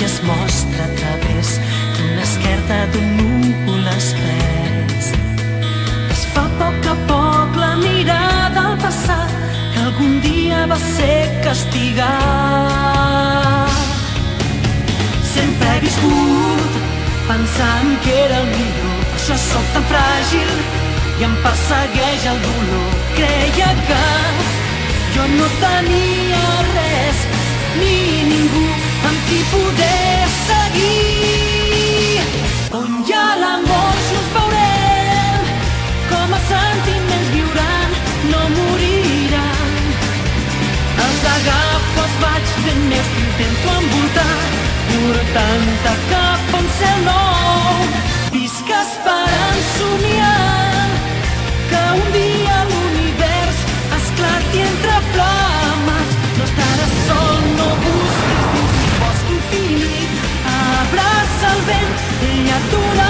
i es mostra a través d'una esquerda d'un núvol espès. Desfà a poc la mirada al passat que algun dia va ser castigat. Sempre he viscut pensant que era el millor, per això sóc tan fràgil i em persegueix el dolor. Creia que jo no tenia res ni ningú amb qui poder seguir. On hi ha l'amor just veurem com els sentiments viuran, no moriran. Els agafo, els vaig fent meus, t'intento envoltar, portant-te cap a un cel nou. Visc esperant, somiant que un dia l'univers esclati entre flames. No estaràs sol, no busquis dins un bosc infinit. Abraça el vent, ell et durà